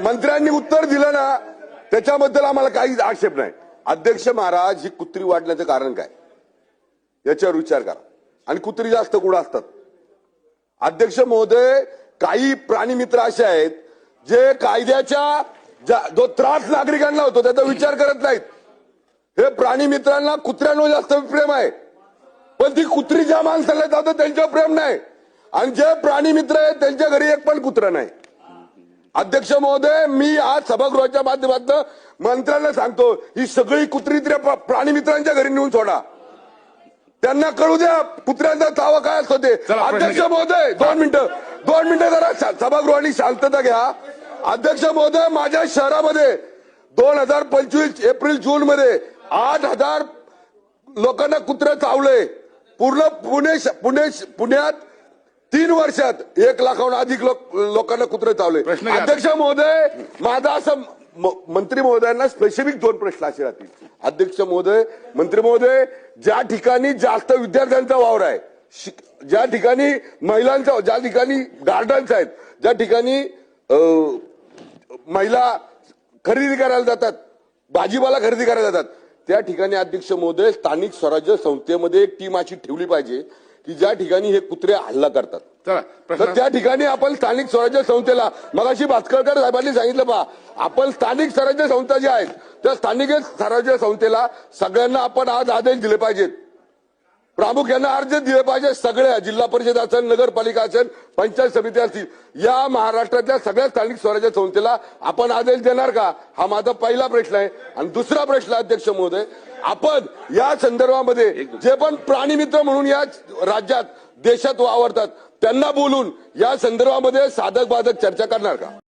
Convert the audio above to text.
मंत्र्यांनी उत्तर दिलं ना त्याच्याबद्दल आम्हाला काहीच आक्षेप नाही. अध्यक्ष महाराज, ही कुत्री वाढण्याचं कारण काय याच्यावर विचार करा. आणि कुत्री जास्त कुठं असतात? अध्यक्ष महोदय, काही प्राणी मित्र असे आहेत जे कायद्याच्या जो त्रास नागरिकांना होतो त्याचा विचार करत नाहीत. हे प्राणी मित्रांना कुत्र्यांवर जास्त प्रेम आहे, पण ती कुत्री ज्या माणसाला जातं त्यांच्यावर प्रेम नाही. आणि जे प्राणी मित्र आहेत त्यांच्या घरी एक पण कुत्रा नाही. अध्यक्ष महोदय, मी आज सभागृहाच्या माध्यमातून मंत्र्यांना सांगतो, ही सगळी कुत्री प्राणी मित्रांच्या घरी नेऊन सोडा. त्यांना कळू द्या कुत्र्यांचा तावा काय असतो ते. अध्यक्ष महोदय, 2 मिनिटं जरा सभागृहाने शांतता घ्या. अध्यक्ष महोदय, माझ्या शहरामध्ये 2025 एप्रिल-जून मध्ये 8,000 लोकांना कुत्रे चावले. पूर्ण पुण्यात 3 वर्षात 1 लाखाहून अधिक लोकांना कुत्रे चावले. अध्यक्ष महोदय, माझा असं मंत्री महोदयांना स्पेसिफिक 2 प्रश्न असे राहतील. अध्यक्ष महोदय, मंत्री महोदय, ज्या ठिकाणी जास्त विद्यार्थ्यांचा वावर आहे, ज्या ठिकाणी महिलांचा, ज्या ठिकाणी गार्डन्स आहेत, ज्या ठिकाणी महिला खरेदी करायला जातात, भाजीपाला खरेदी करायला जातात, त्या ठिकाणी अध्यक्ष महोदय स्थानिक स्वराज्य संस्थेमध्ये एक टीम अशी ठेवली पाहिजे की ज्या ठिकाणी हे कुत्रे हल्ला करतात. तर त्या ठिकाणी आपण स्थानिक स्वराज्य संस्थेला, मगाशी भास्करकर साहेबांनी सांगितलं पहा, आपण स्थानिक स्वराज्य संस्था ज्या आहेत त्या स्थानिक स्वराज्य संस्थेला सगळ्यांना आपण आज आदेश दिले पाहिजेत. प्रामुख्याने अर्ज दिले पाहिजे. सगळ्या जिल्हा परिषद असेल, नगरपालिका असेल, पंचायत समिती असतील, या महाराष्ट्रातल्या सगळ्या स्थानिक स्वराज्य संस्थेला आपण आदेश देणार का? हा माझा पहिला प्रश्न आहे. आणि दुसरा प्रश्न, अध्यक्ष महोदय, आपण या संदर्भामध्ये जे पण प्राणी मित्र म्हणून या राज्यात देशात वावरतात त्यांना बोलून या संदर्भामध्ये साधक बाधक चर्चा करणार का?